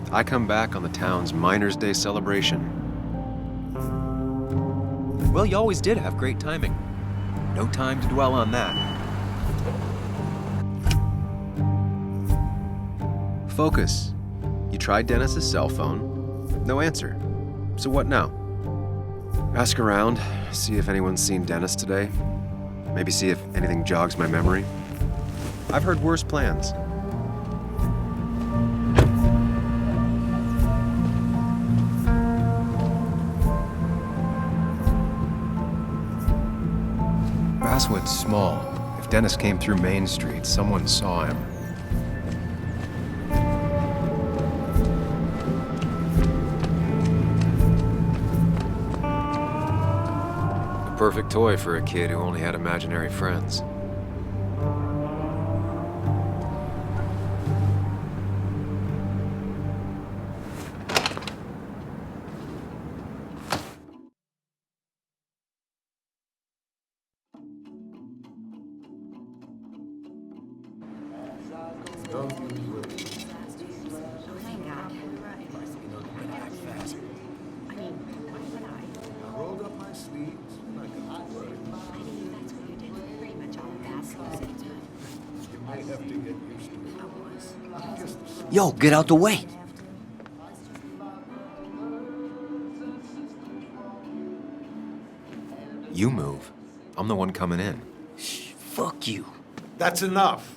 I come back on the town's Miners' Day celebration. Well, you always did have great timing. No time to dwell on that. Focus. You tried Dennis's cell phone. No answer. So what now? Ask around, see if anyone's seen Dennis today. Maybe see if anything jogs my memory. I've heard worse plans. Basswood's small. If Dennis came through Main Street, someone saw him. A perfect toy for a kid who only had imaginary friends. Yo, get out the way. You move. I'm the one coming in. Shh, fuck you. That's enough.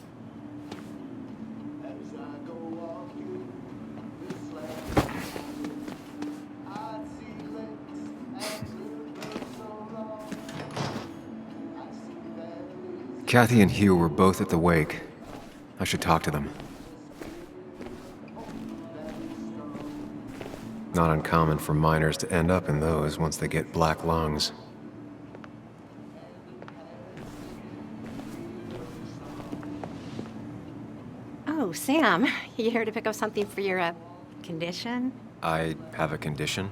Kathy and Hugh were both at the wake. I should talk to them. Not uncommon for miners to end up in those once they get black lungs. Oh, Sam, you here to pick up something for your, condition? I have a condition?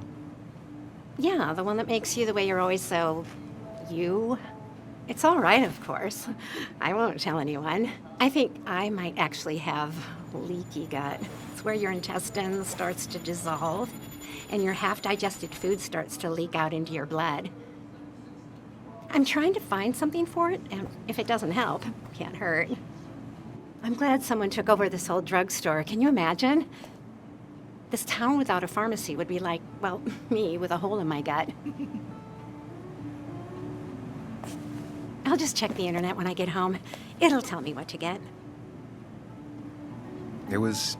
Yeah, the one that makes you the way you're always so... you? It's all right, of course. I won't tell anyone. I think I might actually have leaky gut. It's where your intestine starts to dissolve, and your half-digested food starts to leak out into your blood. I'm trying to find something for it, and if it doesn't help, can't hurt. I'm glad someone took over this old drugstore. Can you imagine? This town without a pharmacy would be like, well, me with a hole in my gut. I'll just check the internet when I get home. It'll tell me what to get. It was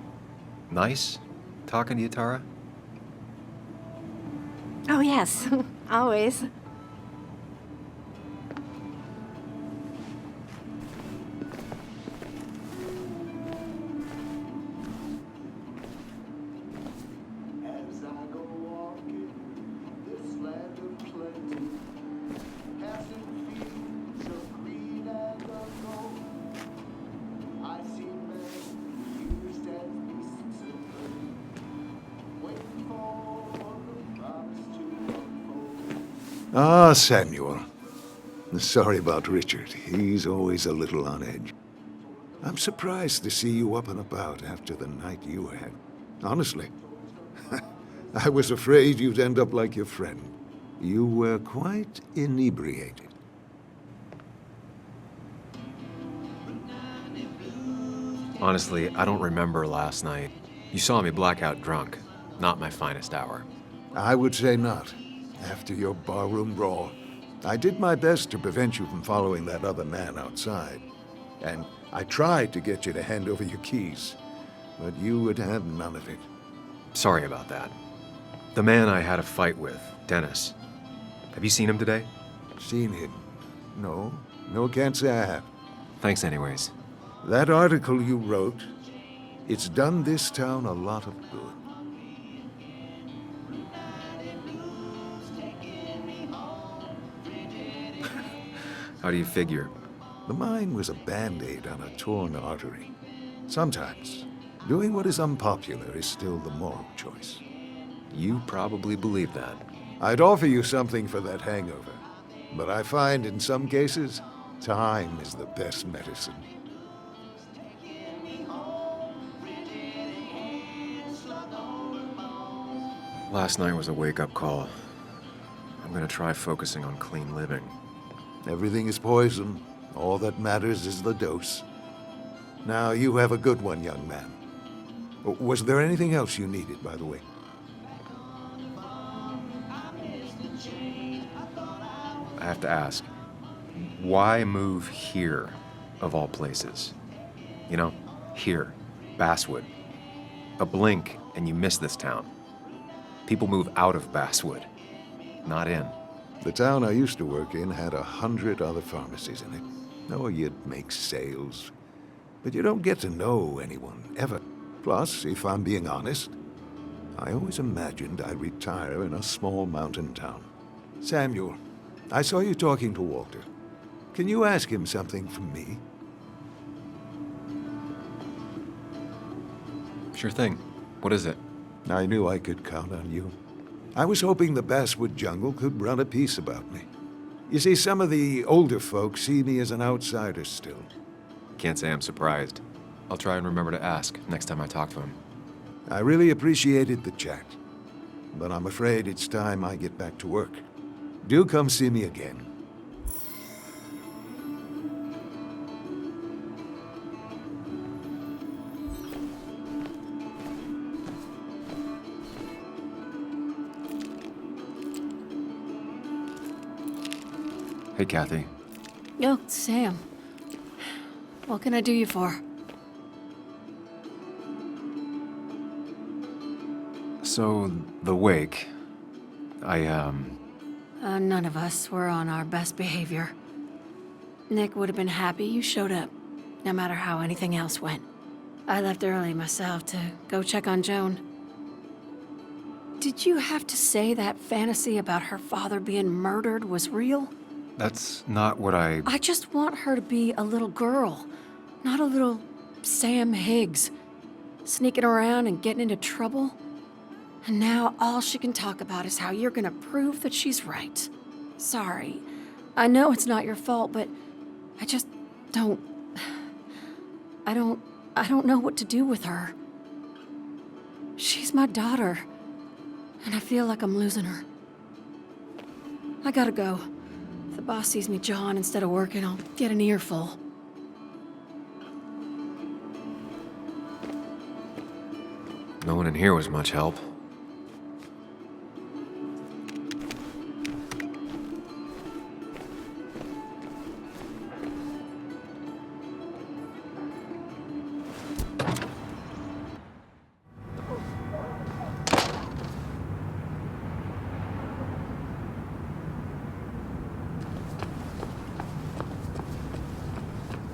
nice talking to you, Tara. Oh, yes. Always. Ah, Samuel. Sorry about Richard. He's always a little on edge. I'm surprised to see you up and about after the night you had. Honestly. I was afraid you'd end up like your friend. You were quite inebriated. Honestly, I don't remember last night. You saw me blackout drunk. Not my finest hour. I would say not. After your barroom brawl, I did my best to prevent you from following that other man outside. And I tried to get you to hand over your keys, but you would have none of it. Sorry about that. The man I had a fight with, Dennis. Have you seen him today? Seen him? No, can't say I have. Thanks anyways. That article you wrote, it's done this town a lot of good. How do you figure? The mine was a band-aid on a torn artery. Sometimes, doing what is unpopular is still the moral choice. You probably believe that. I'd offer you something for that hangover, but I find in some cases, time is the best medicine. Last night was a wake-up call. I'm gonna try focusing on clean living. Everything is poison. All that matters is the dose. Now, you have a good one, young man. Was there anything else you needed, by the way? I have to ask, why move here, of all places? You know, here, Basswood. A blink and you miss this town. People move out of Basswood, not in. The town I used to work in had 100 other pharmacies in it. Oh, you'd make sales. But you don't get to know anyone, ever. Plus, if I'm being honest, I always imagined I'd retire in a small mountain town. Samuel, I saw you talking to Walter. Can you ask him something from me? Sure thing. What is it? I knew I could count on you. I was hoping the Basswood jungle could run a piece about me. You see, some of the older folks see me as an outsider still. Can't say I'm surprised. I'll try and remember to ask next time I talk to him. I really appreciated the chat, but I'm afraid it's time I get back to work. Do come see me again. Hey, Kathy. Oh, Sam. What can I do you for? So, the wake. None of us were on our best behavior. Nick would have been happy you showed up, no matter how anything else went. I left early myself to go check on Joan. Did you have to say that fantasy about her father being murdered was real? That's not what I just want her to be a little girl, not a little Sam Higgs, sneaking around and getting into trouble. And now all she can talk about is how you're gonna prove that she's right. Sorry. I know it's not your fault, but I just don't... I don't know what to do with her. She's my daughter, and I feel like I'm losing her. I gotta go. If the boss sees me jawing instead of working, I'll get an earful. No one in here was much help.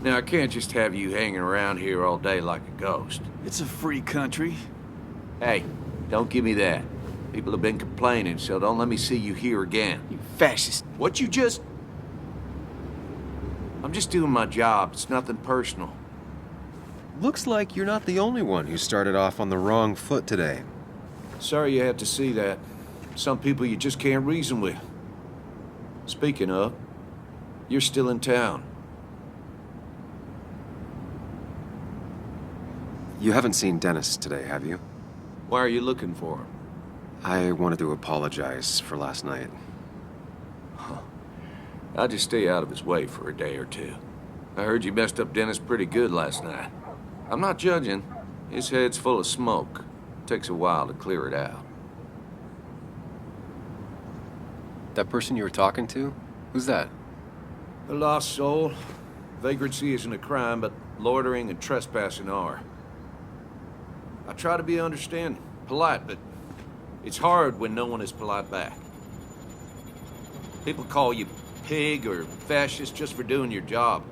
Now, I can't just have you hanging around here all day like a ghost. It's a free country. Hey, don't give me that. People have been complaining, so don't let me see you here again. You fascist. What you just... I'm just doing my job. It's nothing personal. Looks like you're not the only one who started off on the wrong foot today. Sorry you had to see that. Some people you just can't reason with. Speaking of, you're still in town. You haven't seen Dennis today, have you? Why are you looking for him? I wanted to apologize for last night. I'll just stay out of his way for a day or two. I heard you messed up Dennis pretty good last night. I'm not judging. His head's full of smoke. Takes a while to clear it out. That person you were talking to? Who's that? A lost soul. Vagrancy isn't a crime, but loitering and trespassing are. I try to be understanding, polite, but it's hard when no one is polite back. People call you pig or fascist just for doing your job.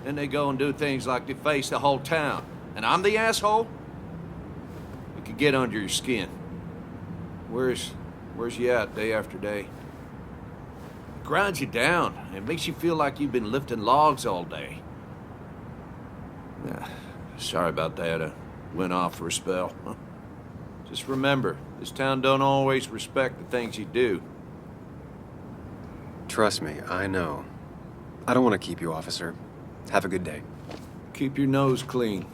Then they go and do things like deface the whole town. And I'm the asshole? It could get under your skin. Where's you at day after day? It grinds you down. It makes you feel like you've been lifting logs all day. Sorry about that. I went off for a spell. Just remember, this town don't always respect the things you do. Trust me, I know. I don't want to keep you, officer. Have a good day. Keep your nose clean.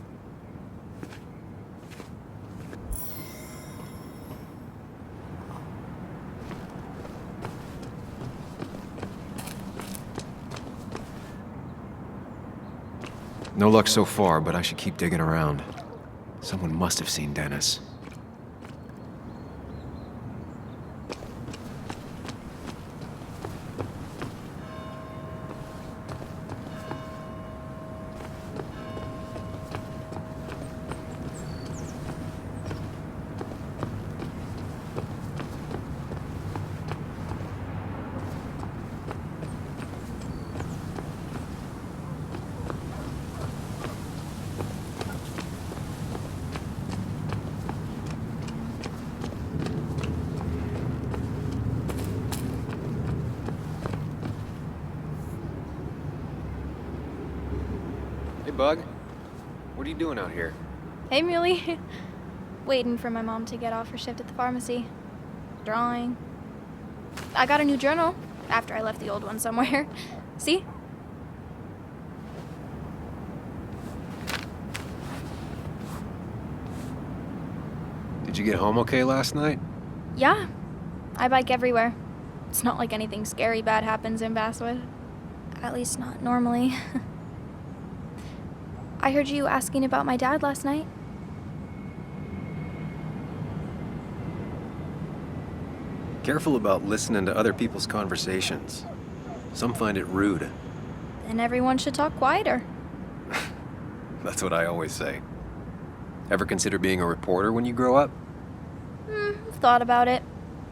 No luck so far, but I should keep digging around. Someone must have seen Dennis. Hey, Bug. What are you doing out here? Hey, Muley. Waiting for my mom to get off her shift at the pharmacy. Drawing. I got a new journal after I left the old one somewhere. See? Did you get home okay last night? Yeah. I bike everywhere. It's not like anything scary bad happens in Basswood. At least not normally. I heard you asking about my dad last night. Careful about listening to other people's conversations. Some find it rude. Then everyone should talk quieter. That's what I always say. Ever consider being a reporter when you grow up? I've thought about it,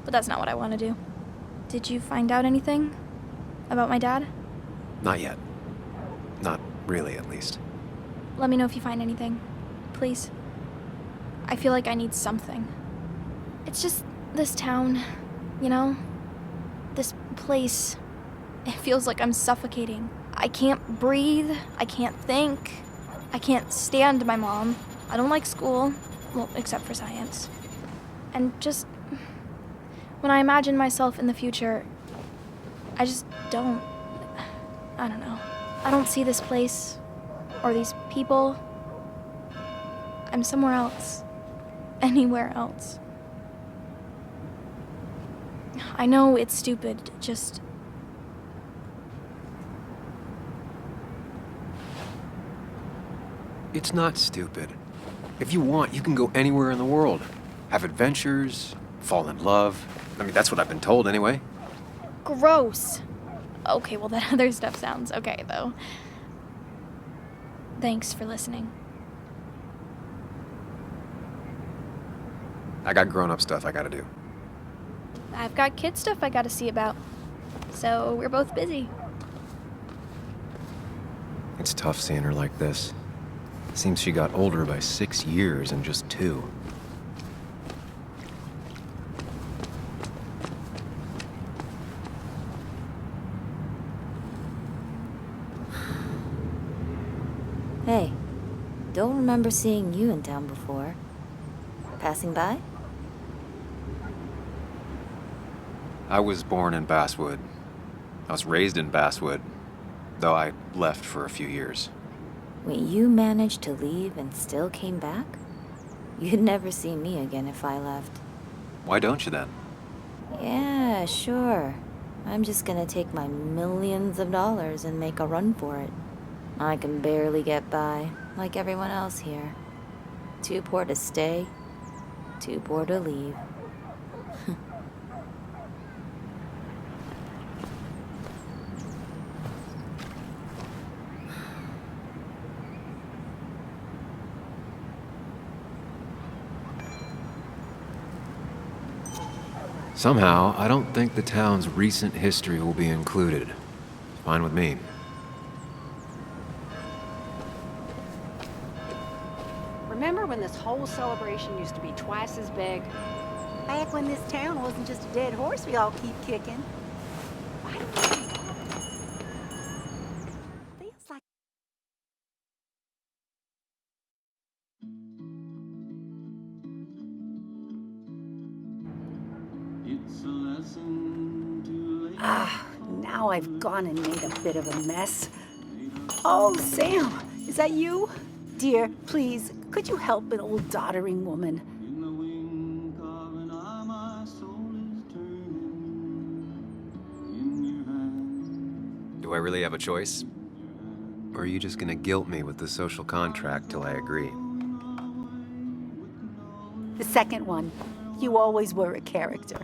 but that's not what I want to do. Did you find out anything about my dad? Not yet. Not really, at least. Let me know if you find anything. Please. I feel like I need something. It's just this town, you know? This place. It feels like I'm suffocating. I can't breathe. I can't think. I can't stand my mom. I don't like school. Well, except for science. And just... when I imagine myself in the future, I just don't... I don't know. I don't see this place or these people. I'm somewhere else. Anywhere else. I know it's stupid, just... It's not stupid. If you want, you can go anywhere in the world. Have adventures, fall in love. I mean, that's what I've been told anyway. Gross. Okay, well, that other stuff sounds okay, though. Thanks for listening. I got grown-up stuff I gotta do. I've got kid stuff I gotta see about. So we're both busy. It's tough seeing her like this. Seems she got older by 6 years in just 2. Hey, don't remember seeing you in town before. Passing by? I was born in Basswood. I was raised in Basswood, though I left for a few years. Wait, you managed to leave and still came back? You'd never see me again if I left. Why don't you then? Yeah, sure. I'm just gonna take my millions of dollars and make a run for it. I can barely get by, like everyone else here. Too poor to stay, too poor to leave. Somehow, I don't think the town's recent history will be included. Fine with me. Remember when this whole celebration used to be twice as big? Back when this town wasn't just a dead horse we all keep kicking. Why do you feels like now I've gone and made a bit of a mess. Oh, Sam, is that you? Dear, please, could you help an old doddering woman? Do I really have a choice? Or are you just gonna guilt me with the social contract till I agree? The second one. You always were a character.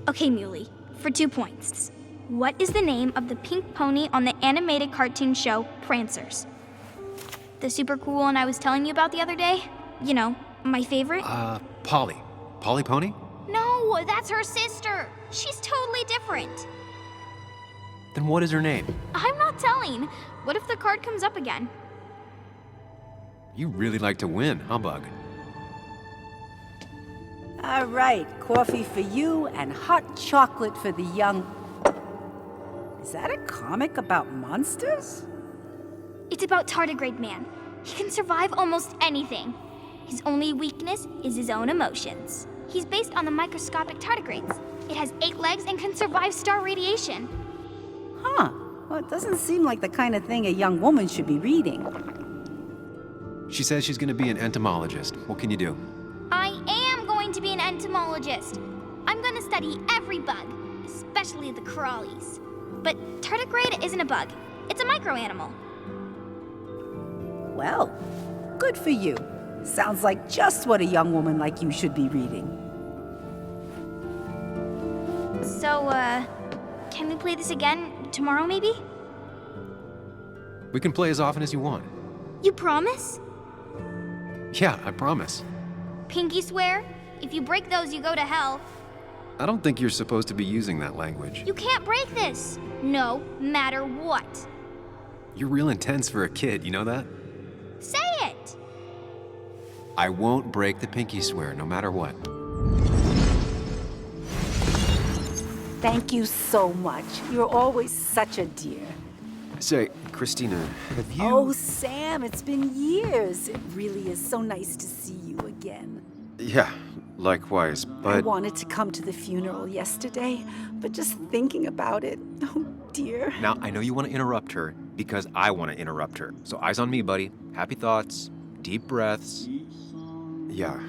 Okay, Muley, for 2 points. What is the name of the pink pony on the animated cartoon show Prancers? The super cool one I was telling you about the other day? You know, my favorite? Polly. Polly Pony? No, that's her sister. She's totally different. Then what is her name? I'm not telling. What if the card comes up again? You really like to win, huh, Bug? All right, coffee for you and hot chocolate for the young... Is that a comic about monsters? It's about Tardigrade Man. He can survive almost anything. His only weakness is his own emotions. He's based on the microscopic tardigrades. It has 8 legs and can survive star radiation. Huh. Well, it doesn't seem like the kind of thing a young woman should be reading. She says she's gonna be an entomologist. What can you do? I am going to be an entomologist. I'm going to study every bug, especially the crawlies. But tardigrade isn't a bug. It's a microanimal. Well, good for you. Sounds like just what a young woman like you should be reading. So, can we play this again tomorrow, maybe? We can play as often as you want. You promise? Yeah, I promise. Pinky swear? If you break those, you go to hell. I don't think you're supposed to be using that language. You can't break this. No matter what. You're real intense for a kid, you know that? Say it! I won't break the pinky swear, no matter what. Thank you so much. You're always such a dear. Say, Christina, have you... Oh, Sam, it's been years. It really is so nice to see you again. Yeah, likewise, I but... wanted to come to the funeral yesterday, but just thinking about it, oh dear. Now, I know you want to interrupt her because I want to interrupt her. So eyes on me, buddy. Happy thoughts, deep breaths. Yeah,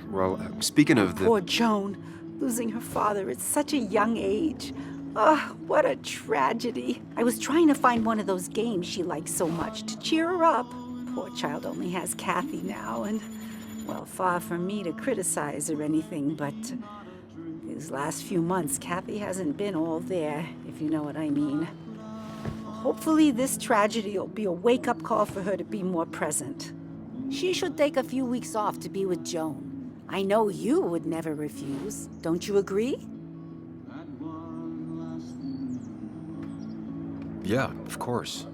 well, speaking of the... Poor Joan, losing her father at such a young age. Ah, what a tragedy. I was trying to find one of those games she likes so much to cheer her up. Poor child only has Kathy now, and, well, far from me to criticize or anything, but these last few months, Kathy hasn't been all there, if you know what I mean. Hopefully this tragedy will be a wake-up call for her to be more present. She should take a few weeks off to be with Joan. I know you would never refuse. Don't you agree? Yeah, of course.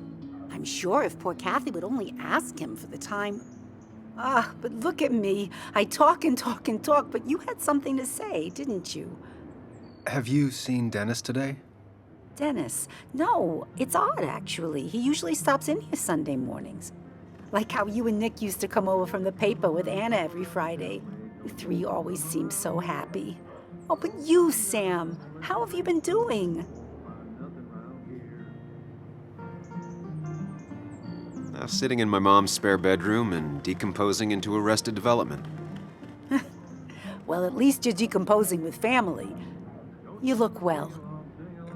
I'm sure if poor Kathy would only ask him for the time. Ah, but look at me. I talk and talk and talk, but you had something to say, didn't you? Have you seen Dennis today? Dennis? No, it's odd, actually. He usually stops in here Sunday mornings. Like how you and Nick used to come over from the paper with Anna every Friday. You three always seem so happy. Oh, but you, Sam, how have you been doing? Sitting in my mom's spare bedroom and decomposing into Arrested Development. Well, at least you're decomposing with family. You look well.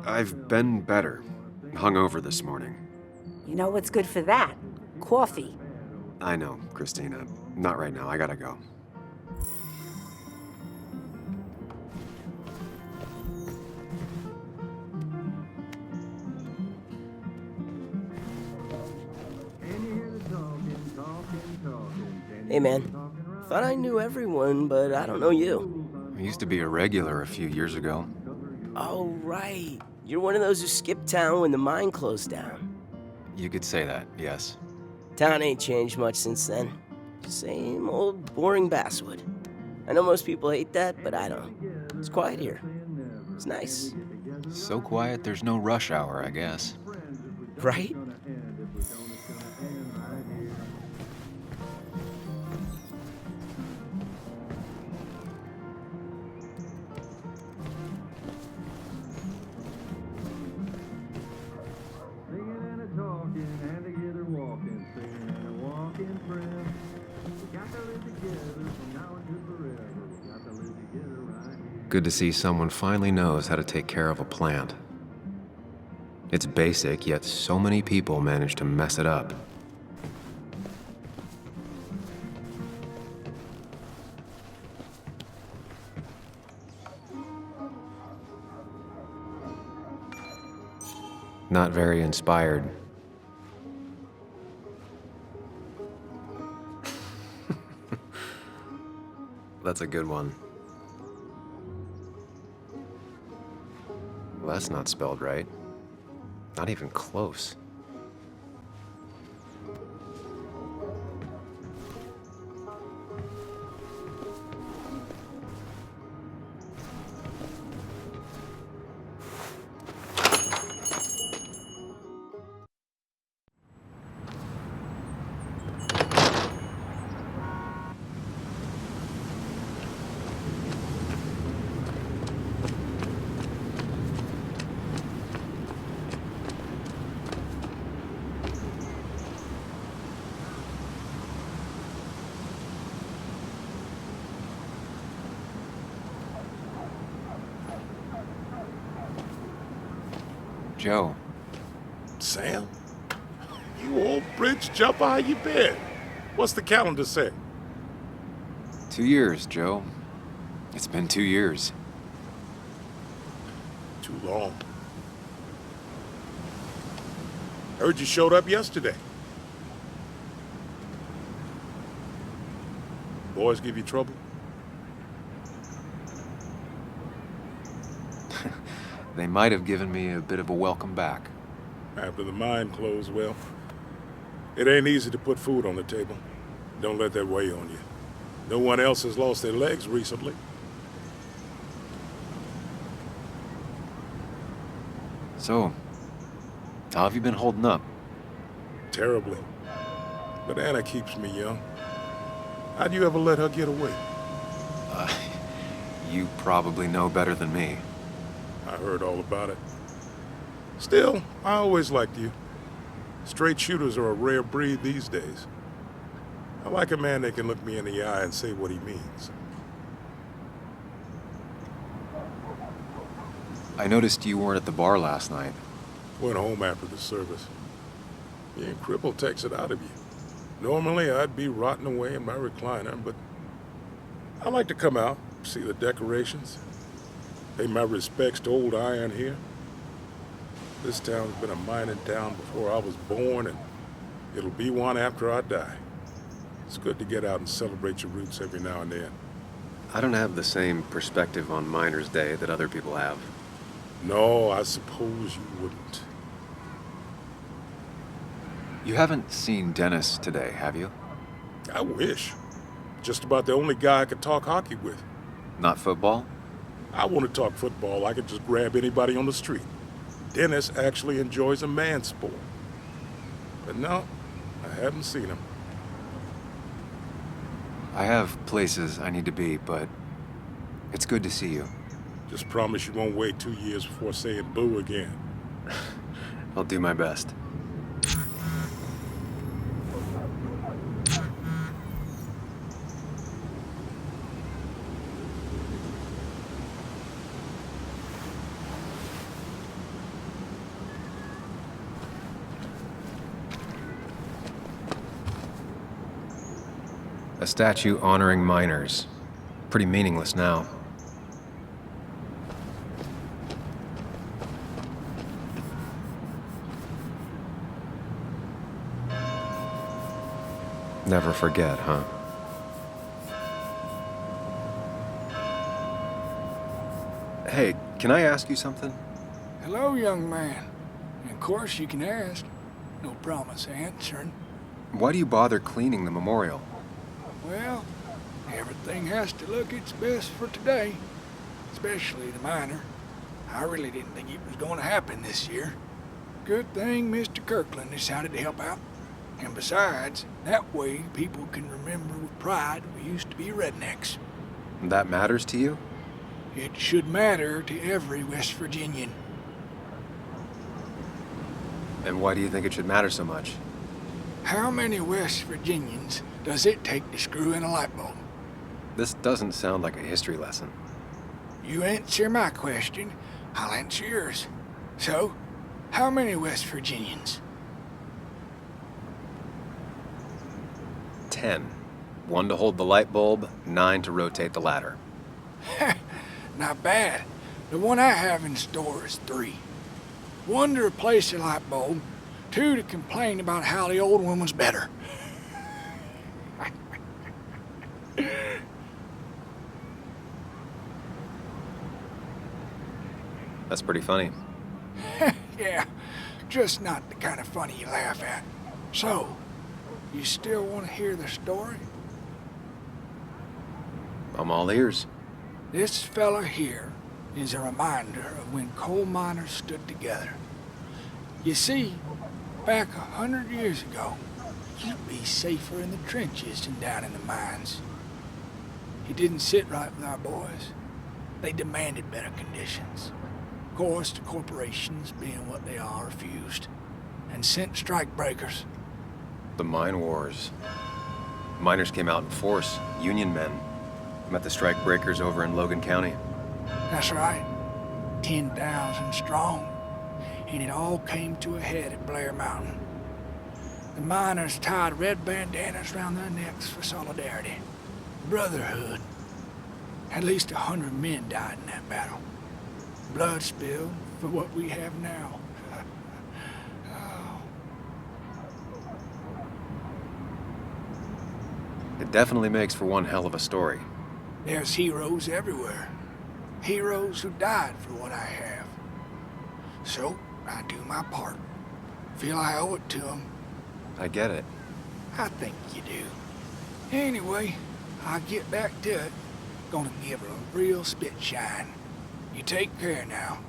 I've been better. Hungover this morning. You know what's good for that? Coffee. I know, Christina. Not right now. I gotta go. Hey man, thought I knew everyone, but I don't know you. I used to be a regular a few years ago. Oh right, you're one of those who skipped town when the mine closed down. You could say that, yes. Town ain't changed much since then. Same old boring basswood. I know most people hate that, but I don't. It's quiet here. It's nice. So quiet there's no rush hour, I guess. right? Good to see someone finally knows how to take care of a plant. It's basic, yet so many people manage to mess it up. Not very inspired. That's a good one. Well, that's not spelled right. Not even close. Joe. Sam? You old bridge jumper, how you been? What's the calendar say? 2 years, Joe. It's been 2 years. Too long. Heard you showed up yesterday. Boys give you trouble? They might have given me a bit of a welcome back. After the mine closed, well, it ain't easy to put food on the table. Don't let that weigh on you. No one else has lost their legs recently. So, how have you been holding up? Terribly. But Anna keeps me young. How'd you ever let her get away? You probably know better than me. I heard all about it. Still, I always liked you. Straight shooters are a rare breed these days. I like a man that can look me in the eye and say what he means. I noticed you weren't at the bar last night. Went home after the service. Being crippled takes it out of you. Normally, I'd be rotting away in my recliner, but I like to come out, see the decorations, pay my respects to old iron here. This town's been a mining town before I was born, and it'll be one after I die. It's good to get out and celebrate your roots every now and then. I don't have the same perspective on Miners' Day that other people have. No, I suppose you wouldn't. You haven't seen Dennis today, have you? I wish. Just about the only guy I could talk hockey with. Not football? I want to talk football. I could just grab anybody on the street. Dennis actually enjoys a man sport. But no, I haven't seen him. I have places I need to be, but it's good to see you. Just promise you won't wait 2 years before saying boo again. I'll do my best. A statue honoring miners. Pretty meaningless now. Never forget, huh? Hey, can I ask you something? Hello, young man. Of course you can ask. No promise answering. Why do you bother cleaning the memorial? Well, everything has to look its best for today. Especially the miner. I really didn't think it was going to happen this year. Good thing Mr. Kirkland decided to help out. And besides, that way people can remember with pride we used to be rednecks. That matters to you? It should matter to every West Virginian. And why do you think it should matter so much? How many West Virginians does it take to screw in a light bulb? This doesn't sound like a history lesson. You answer my question, I'll answer yours. So, how many West Virginians? 10. 1 to hold the light bulb, 9 to rotate the ladder. Not bad. The one I have in store is 3. 1 to replace the light bulb, 2 to complain about how the old one was better. That's pretty funny. Yeah, just not the kind of funny you laugh at. So, you still want to hear the story? I'm all ears. This fella here is a reminder of when coal miners stood together. You see, back 100 years ago, you'd be safer in the trenches than down in the mines. He didn't sit right with our boys. They demanded better conditions. Of course, the corporations, being what they are, refused and sent strikebreakers. The mine wars. Miners came out in force, Union men. Met the strike breakers over in Logan County. That's right, 10,000 strong. And it all came to a head at Blair Mountain. The miners tied red bandanas around their necks for solidarity, brotherhood. At least 100 men died in that battle. Blood spilled for what we have now. Oh. It definitely makes for one hell of a story. There's heroes everywhere. Heroes who died for what I have. So, I do my part. Feel I owe it to them. I get it. I think you do. Anyway, I'll get back to it. Gonna give her a real spit shine. You take care now.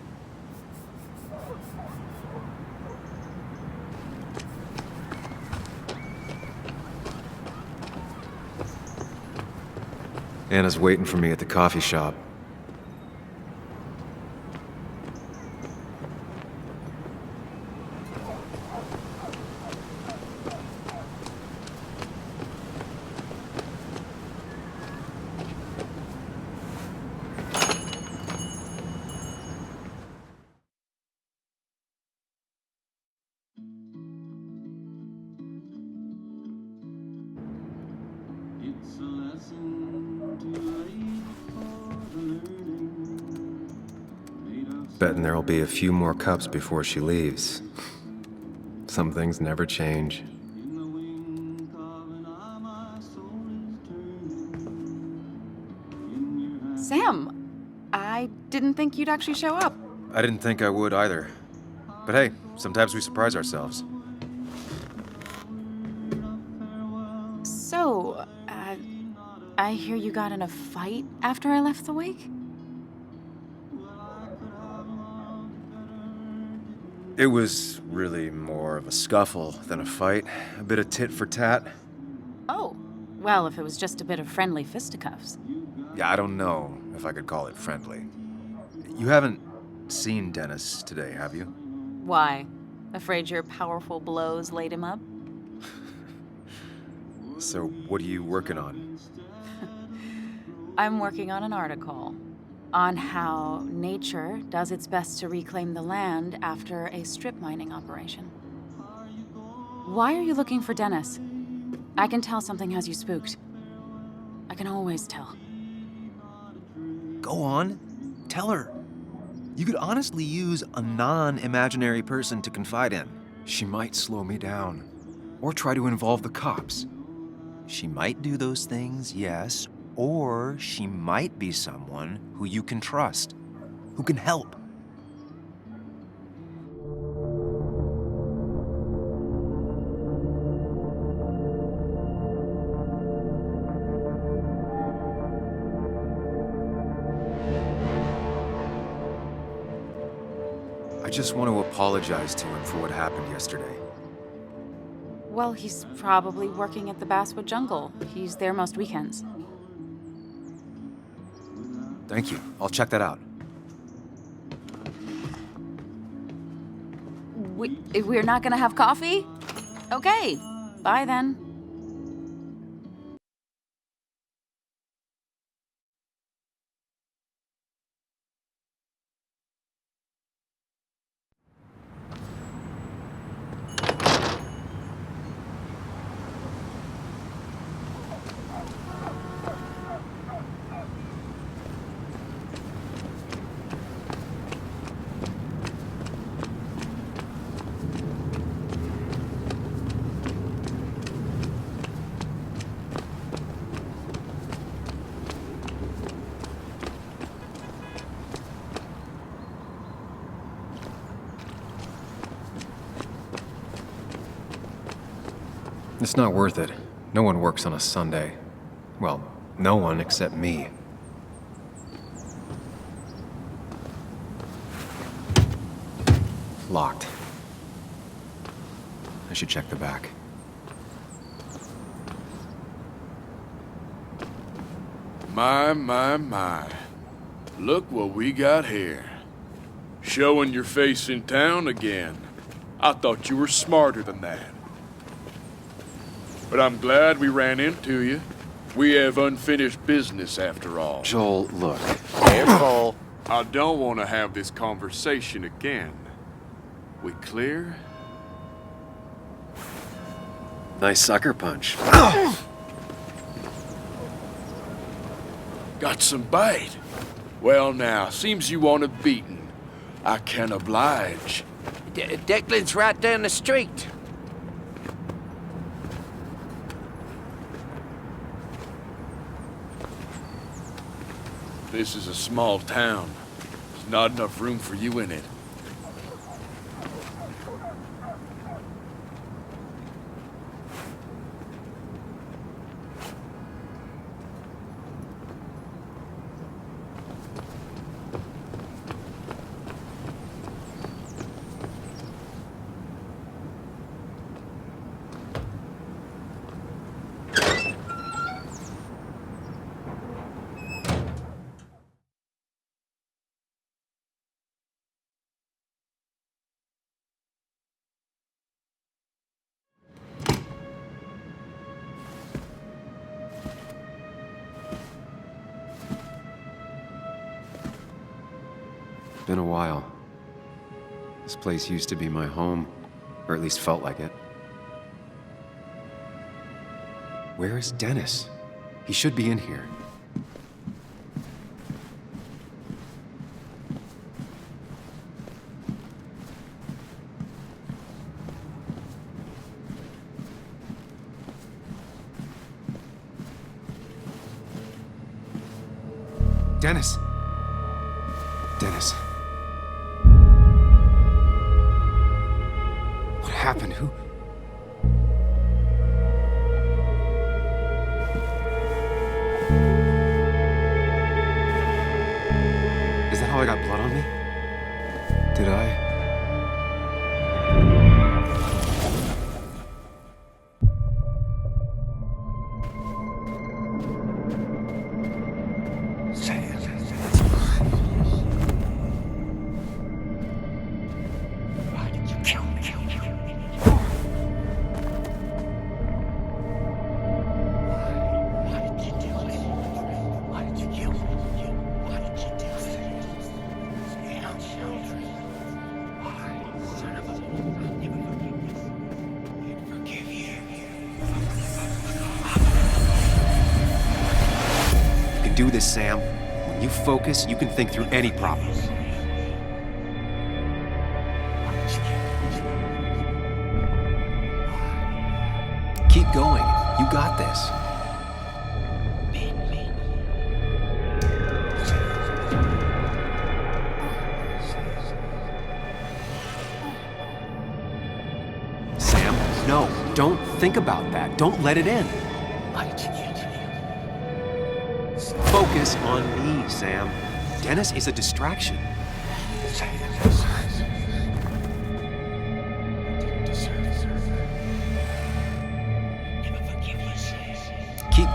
Anna's waiting for me at the coffee shop. Betting there'll be a few more cups before she leaves. Some things never change. Sam, I didn't think you'd actually show up. I didn't think I would either. But hey, sometimes we surprise ourselves. So, I hear you got in a fight after I left the wake? It was really more of a scuffle than a fight. A bit of tit for tat. Oh, well, if it was just a bit of friendly fisticuffs. Yeah, I don't know if I could call it friendly. You haven't seen Dennis today, have you? Why? Afraid your powerful blows laid him up? So, what are you working on? I'm working on an article on how nature does its best to reclaim the land after a strip mining operation. Why are you looking for Dennis? I can tell something has you spooked. I can always tell. Go on. Tell her. You could honestly use a non-imaginary person to confide in. She might slow me down. Or try to involve the cops. She might do those things, yes, or she might be someone who you can trust, who can help. I just want to apologize to him for what happened yesterday. Well, he's probably working at the Basswood Jungle. He's there most weekends. Thank you. I'll check that out. We're not gonna have coffee? Okay, bye then. It's not worth it. No one works on a Sunday. Well, no one except me. Locked. I should check the back. My. Look what we got here. Showing your face in town again. I thought you were smarter than that. But I'm glad we ran into you. We have unfinished business after all. Joel, look. Careful. I don't want to have this conversation again. We clear? Nice sucker punch. Got some bite. Well now, seems you want a beating. I can oblige. Declan's right down the street. This is a small town. There's not enough room for you in it. Been a while. This place used to be my home, or at least felt like it. Where is Dennis? He should be in here. Dennis! Dennis. What happened? Who? Is that how I got blood on me? Did I? Do this, Sam. When you focus, you can think through any problem. Keep going. You got this. Sam, no. Don't think about that. Don't let it in. Focus on me, Sam. Dennis is a distraction.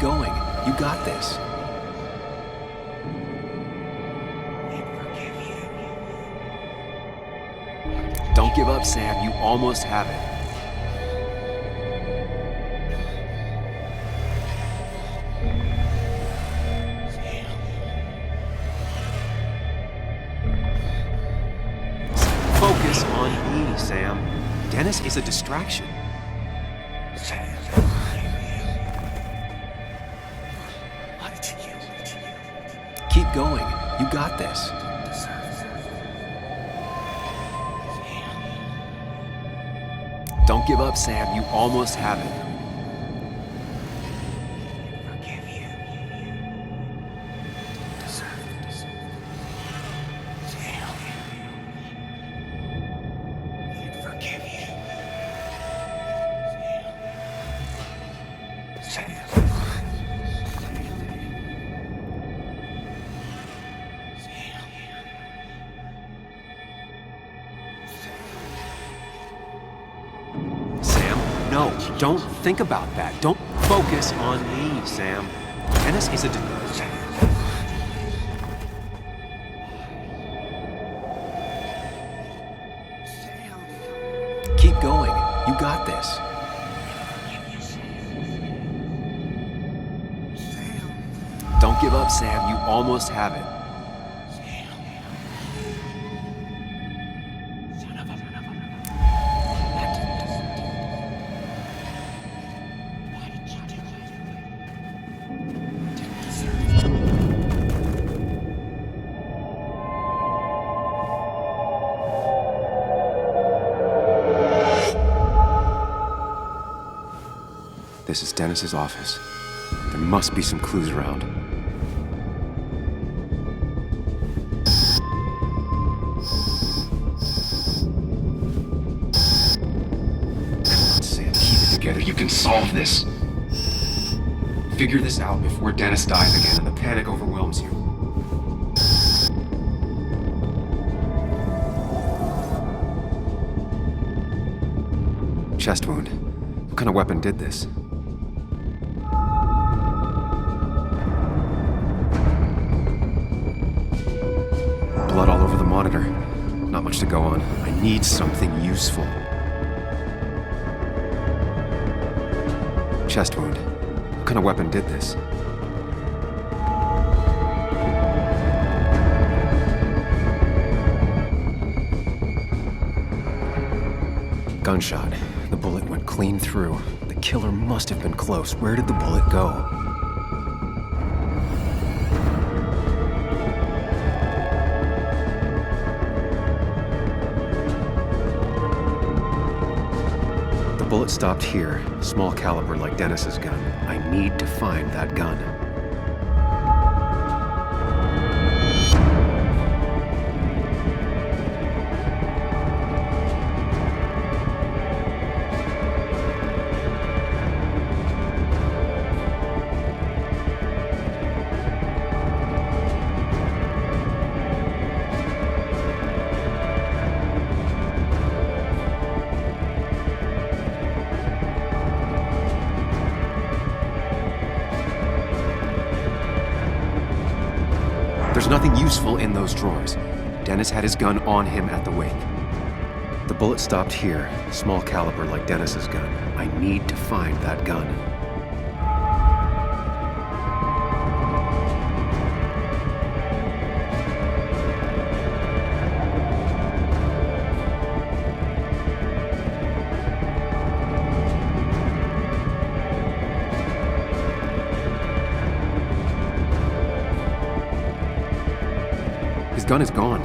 going. You got this. Don't give up, Sam. You almost have it. Focus on me, Sam. Dennis is a distraction. Keep going. You got this. Don't give up, Sam. You almost have it. No, don't think about that. Don't focus on me, Sam. Dennis is a... Keep going. You got this. Don't give up, Sam. You almost have it. This is Dennis's office. There must be some clues around. Come on, Sam, keep it together. You can solve this. Figure this out before Dennis dies again and the panic overwhelms you. Chest wound. What kind of weapon did this? Blood all over the monitor. Not much to go on. I need something useful. Chest wound. What kind of weapon did this? Gunshot. The bullet went clean through. The killer must have been close. Where did the bullet go? The bullet stopped here. Small caliber like Dennis's gun. I need to find that gun. There's nothing useful in those drawers. Dennis had his gun on him at the wake. The bullet stopped here. Small caliber like Dennis's gun. I need to find that gun. His gun is gone.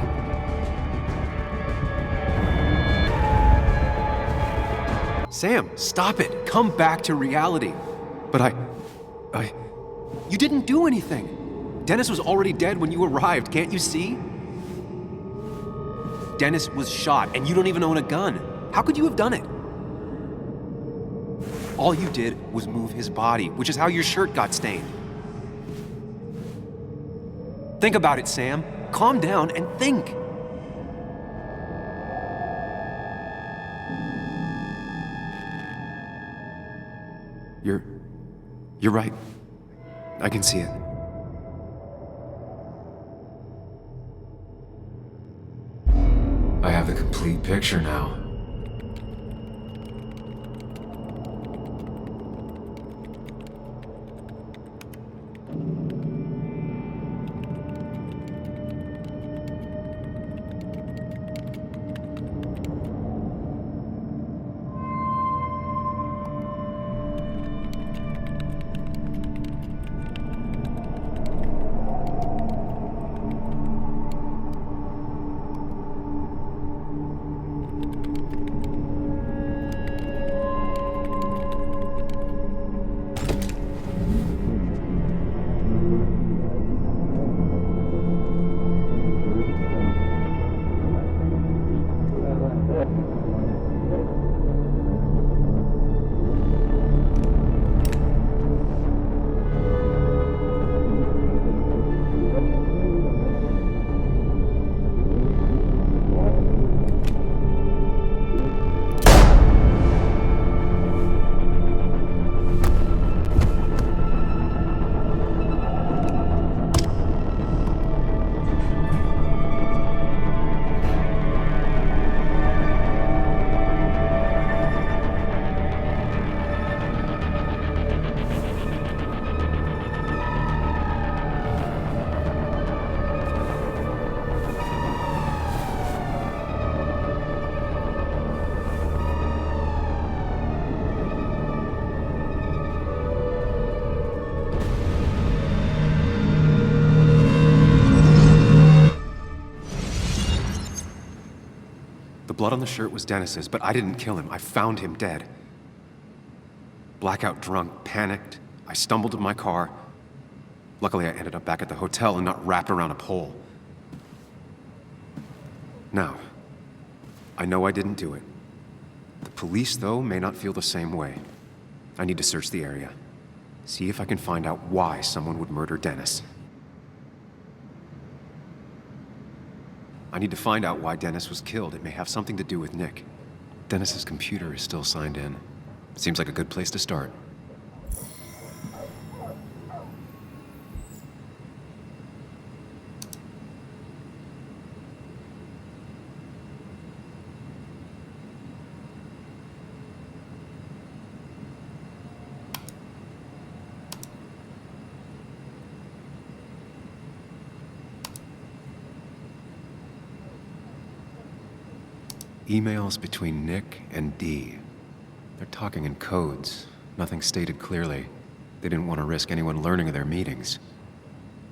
Sam, stop it. Come back to reality. But you didn't do anything. Dennis was already dead when you arrived, can't you see? Dennis was shot, and you don't even own a gun. How could you have done it? All you did was move his body, which is how your shirt got stained. Think about it, Sam. Calm down and think. You're right. I can see it. I have the complete picture now. The blood on the shirt was Dennis's, but I didn't kill him. I found him dead. Blackout drunk, panicked. I stumbled to my car. Luckily, I ended up back at the hotel and not wrapped around a pole. Now, I know I didn't do it. The police, though, may not feel the same way. I need to search the area. See if I can find out why someone would murder Dennis. I need to find out why Dennis was killed. It may have something to do with Nick. Dennis's computer is still signed in. Seems like a good place to start. Emails between Nick and Dee. They're talking in codes. Nothing stated clearly. They didn't want to risk anyone learning of their meetings.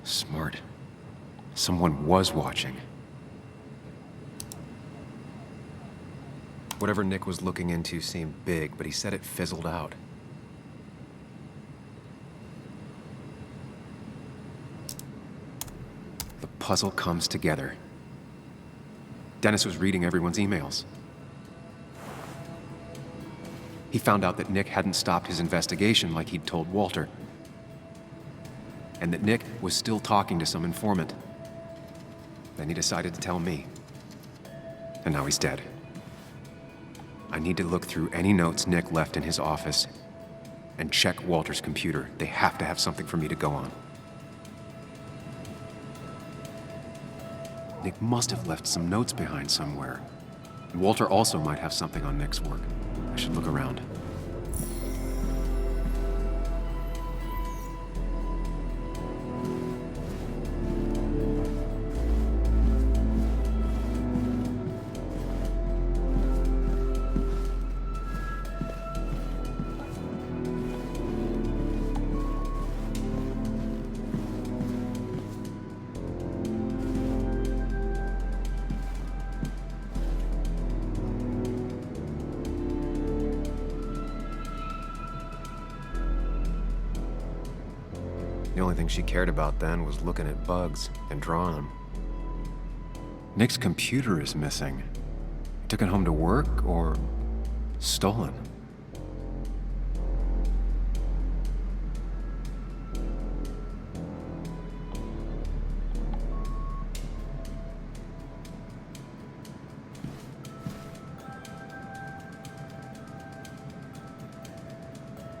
Smart. Someone was watching. Whatever Nick was looking into seemed big, but he said it fizzled out. The puzzle comes together. Dennis was reading everyone's emails. He found out that Nick hadn't stopped his investigation like he'd told Walter. And that Nick was still talking to some informant. Then he decided to tell me. And now he's dead. I need to look through any notes Nick left in his office and check Walter's computer. They have to have something for me to go on. Nick must have left some notes behind somewhere. And Walter also might have something on Nick's work. I should look around. The only thing she cared about then was looking at bugs and drawing them. Nick's computer is missing. He took it home to work or stolen.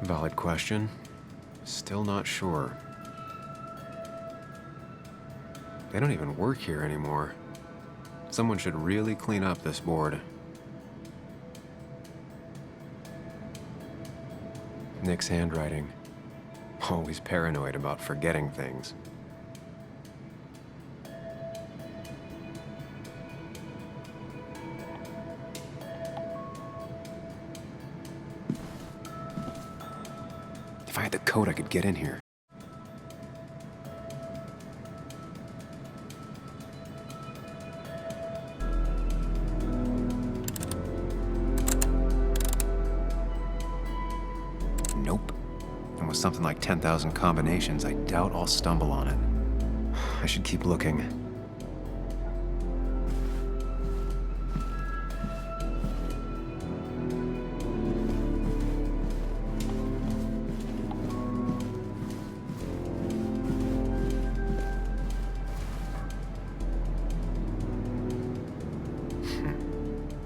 Valid question. Still not sure. They don't even work here anymore. Someone should really clean up this board. Nick's handwriting. Always paranoid about forgetting things. If I had the code, I could get in here. Nope. And with something like 10,000 combinations, I doubt I'll stumble on it. I should keep looking.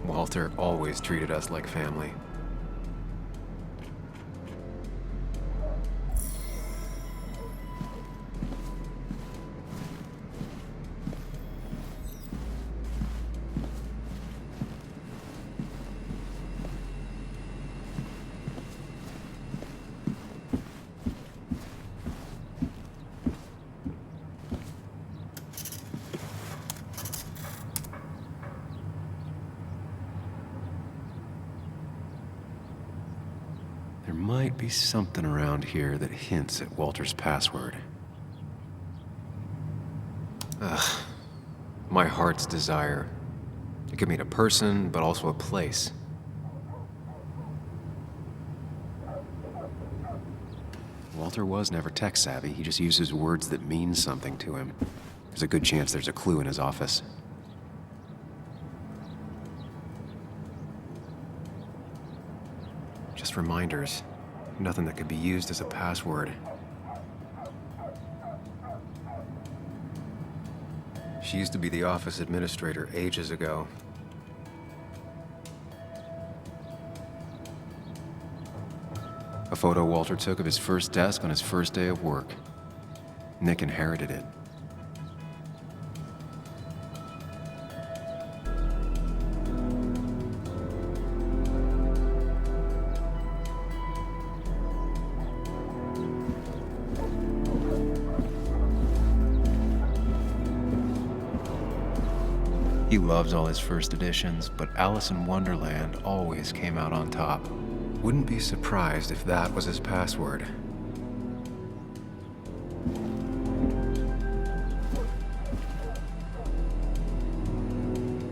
Walter always treated us like family. There might be something around here that hints at Walter's password. Ugh. My heart's desire. It could mean a person, but also a place. Walter was never tech-savvy. He just uses words that mean something to him. There's a good chance there's a clue in his office. Just reminders. Nothing that could be used as a password. She used to be the office administrator ages ago. A photo Walter took of his first desk on his first day of work. Nick inherited it. He loves all his first editions, but Alice in Wonderland always came out on top. Wouldn't be surprised if that was his password.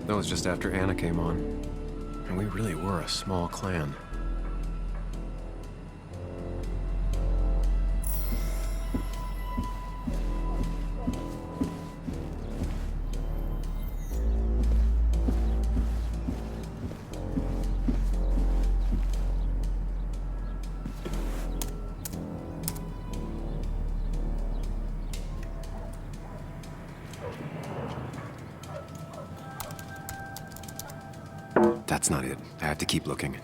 That was just after Anna came on, and we really were a small clan. That's not it. I have to keep looking.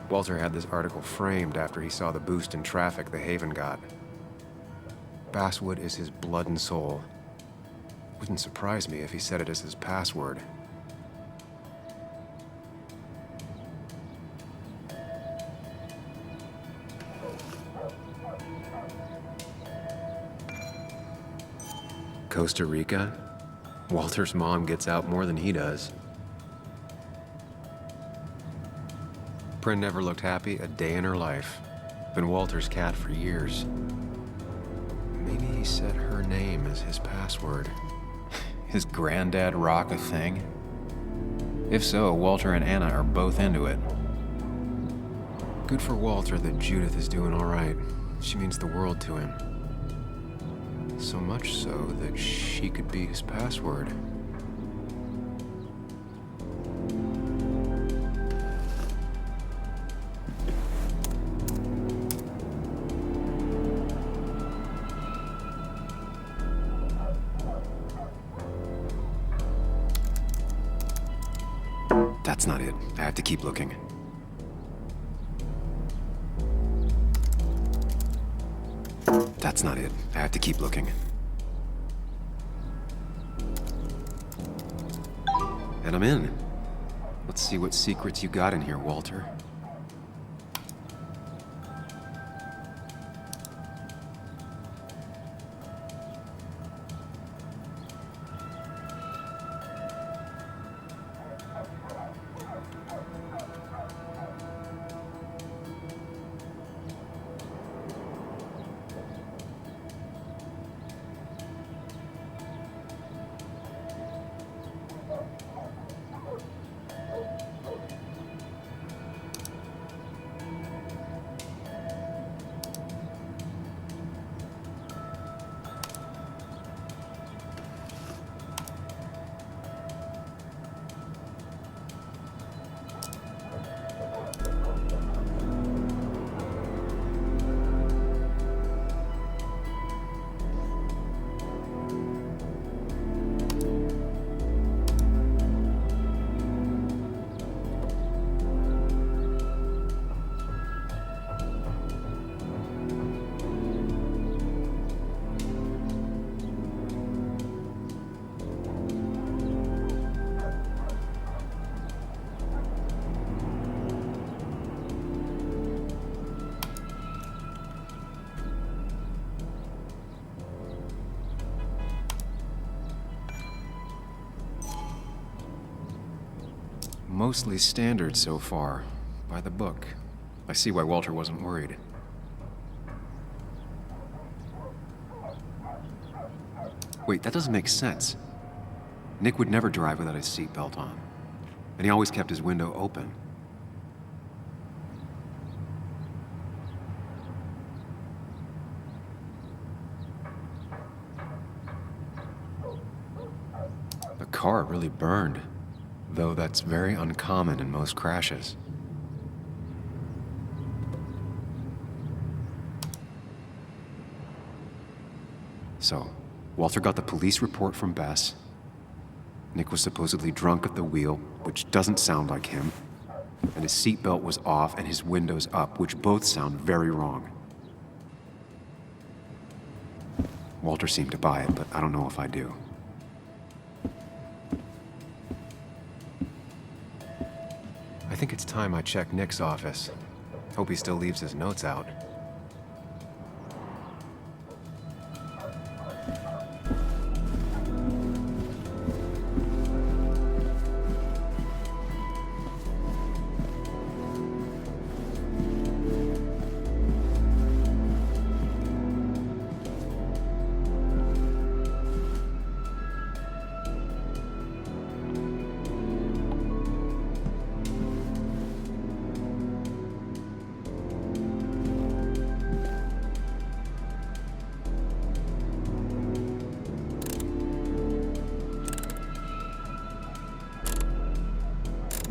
Walter had this article framed after he saw the boost in traffic the Haven got. Basswood is his blood and soul. Wouldn't surprise me if he said it as his password. Costa Rica? Walter's mom gets out more than he does. Prin never looked happy a day in her life. Been Walter's cat for years. Maybe he set her name as his password. His granddad rock a thing? If so, Walter and Anna are both into it. Good for Walter that Judith is doing all right. She means the world to him. So much so that she could be his password. That's not it. I have to keep looking. That's not it. I have to keep looking. And I'm in. Let's see what secrets you got in here, Walter. Mostly standard so far. By the book. I see why Walter wasn't worried. Wait, that doesn't make sense. Nick would never drive without his seatbelt on. And he always kept his window open. The car really burned. Though that's very uncommon in most crashes. So, Walter got the police report from Bess. Nick was supposedly drunk at the wheel, which doesn't sound like him. And his seatbelt was off and his windows up, which both sound very wrong. Walter seemed to buy it, but I don't know if I do. I think it's time I check Nick's office. Hope he still leaves his notes out.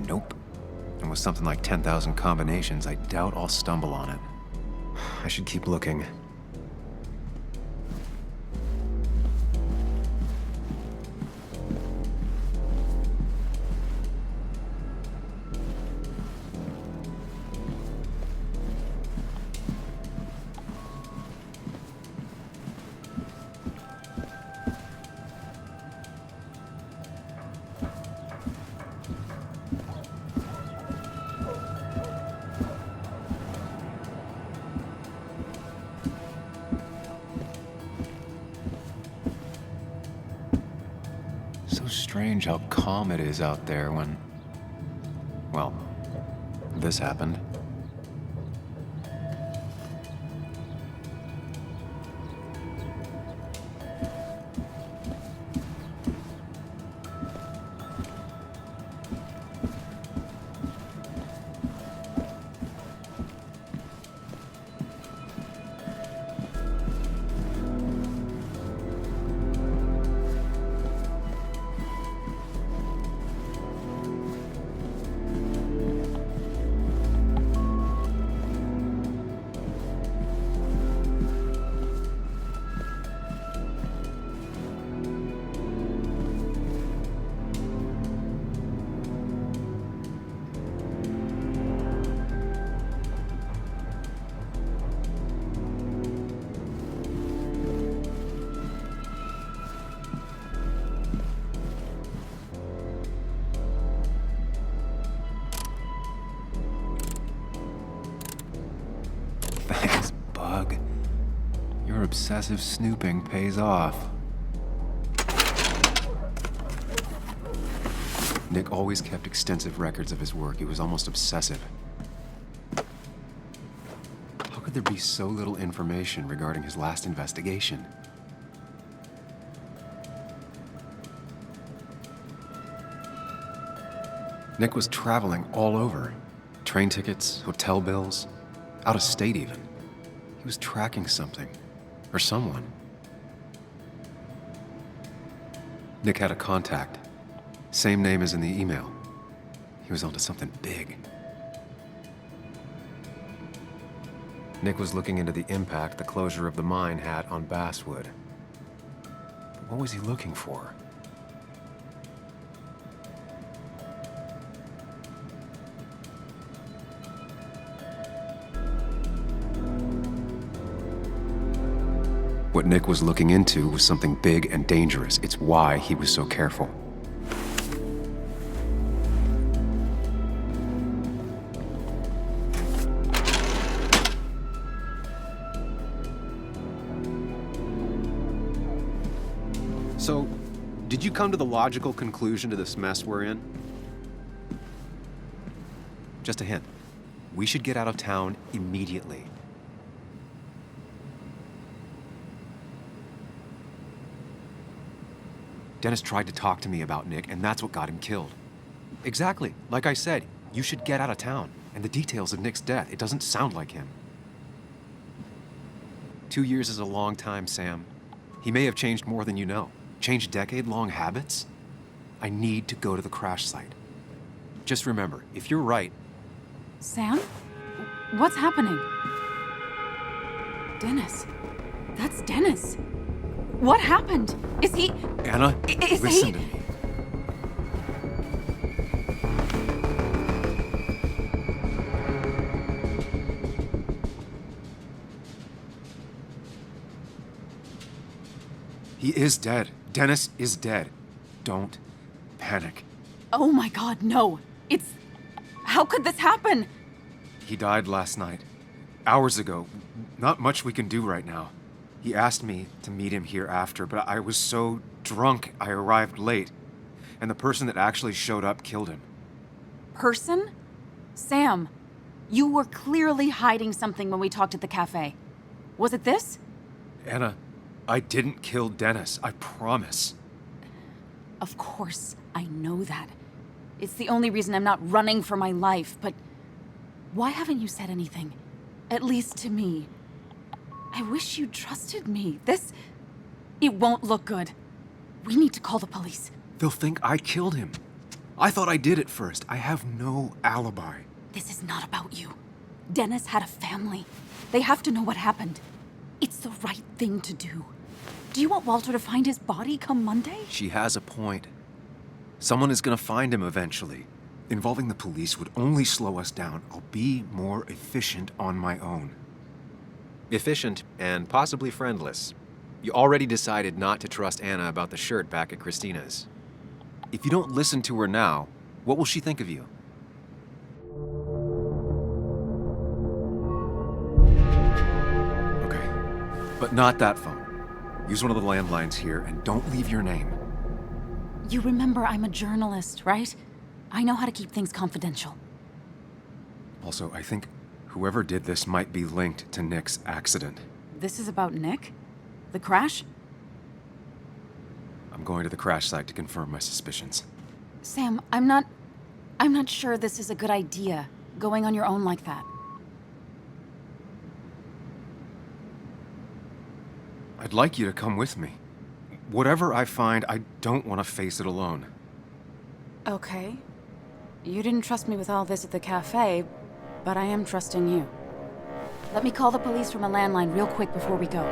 Nope. And with something like 10,000 combinations, I doubt I'll stumble on it. I should keep looking. Strange how calm it is out there when, well, this happened. obsessive snooping pays off. Nick always kept extensive records of his work. He was almost obsessive. How could there be so little information regarding his last investigation? Nick was traveling all over. Train tickets, hotel bills, out of state even. He was tracking something, or someone. Nick had a contact. Same name as in the email. He was onto something big. Nick was looking into the impact the closure of the mine had on Basswood. But what was he looking for? What Nick was looking into was something big and dangerous. It's why he was so careful. So, did you come to the logical conclusion to this mess we're in? Just a hint. We should get out of town immediately. Dennis tried to talk to me about Nick, and that's what got him killed. Exactly. Like I said, you should get out of town. And the details of Nick's death, it doesn't sound like him. 2 years is a long time, Sam. He may have changed more than you know. Changed decade-long habits? I need to go to the crash site. Just remember, if you're right... Sam? What's happening? Dennis. That's Dennis. What happened? Is he... Anna, listen to me. He is dead. Dennis is dead. Don't panic. Oh my God, no. It's... How could this happen? He died last night. Hours ago. Not much we can do right now. He asked me to meet him here after, but I was so drunk I arrived late. And the person that actually showed up killed him. Person? Sam, you were clearly hiding something when we talked at the cafe. Was it this? Anna, I didn't kill Dennis. I promise. Of course, I know that. It's the only reason I'm not running for my life, but why haven't you said anything? At least to me. I wish you trusted me. It won't look good. We need to call the police. They'll think I killed him. I thought I did at first. I have no alibi. This is not about you. Dennis had a family. They have to know what happened. It's the right thing to do. Do you want Walter to find his body come Monday? She has a point. Someone is gonna find him eventually. Involving the police would only slow us down. I'll be more efficient on my own. Efficient and possibly friendless. You already decided not to trust Anna about the shirt back at Christina's. If you don't listen to her now, what will she think of you? Okay, but not that phone. Use one of the landlines here and don't leave your name. You remember I'm a journalist, right? I know how to keep things confidential. Also, I think whoever did this might be linked to Nick's accident. This is about Nick? The crash? I'm going to the crash site to confirm my suspicions. Sam, I'm not sure this is a good idea, going on your own like that. I'd like you to come with me. Whatever I find, I don't want to face it alone. Okay. You didn't trust me with all this at the cafe, but I am trusting you. Let me call the police from a landline real quick before we go.